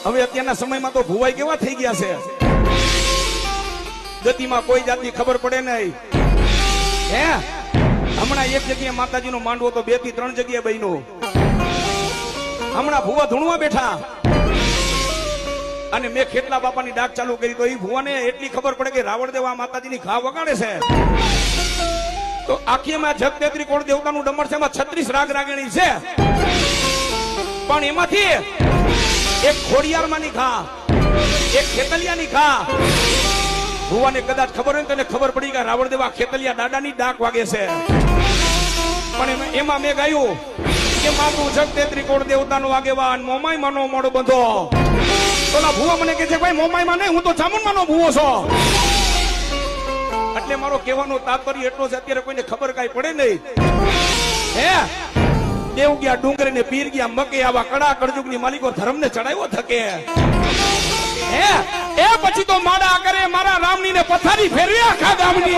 હવે અત્યારના સમયમાં તો ભુવાઈ કેવા થઈ ગયા છે, ગતિમાં કોઈ જાતની ખબર પડે નહીં. હે હમણાં એક જગ્યાએ માતાજીનો માંડવો તો 2 થી 3 જગ્યાએ બન્યો. હમણાં ભુવા ધૂણવા બેઠા અને મેં ખેટલા બાપાની ડાક ચાલુ કરી તો એ ભુવાને એટલી ખબર પડે કે રાવણ દેવ આ માતાજીની ઘા વગાડે છે. તો આખીમાં જગતેત્રી કોણ દેવતાનું ડમર છે, એમાં 36 રાગ રાગણી છે, પણ એમાંથી એક ખોડિયારમાંની ઘા, એક ખેતલિયાની ઘા. ભુવાને કદાચ ખબર હોય તો એને ખબર પડી કે રાવણ દેવા ખેતલિયા દાદાની ડાક વાગે છે. પણ એમાં મેં ગાયું કે મારું જગતેત્રી કોણ દેવતાનો આગેવાન મોમાઈ માનો મોડો બંધો. તોલા ભુવા મને કહે છે ભાઈ મોમાઈ માં નહીં, હું તો ચામુંડમાનો ભુવો છો. એટલે મારો કહેવાનો તાત્પર્ય એટલો છે, અત્યારે કોઈને ખબર કાંઈ પડે નહીં. હે દેવ ગયા ડુંગર ને પીર ગયા મકે, આવા કડા કળજુગ ની માલિકો ધર્મ ને ચડાવ્યો થકે. હે એ પછી તો માડા કરે મારા રામની ને પથારી ફેરવ્યા આખા ગામની.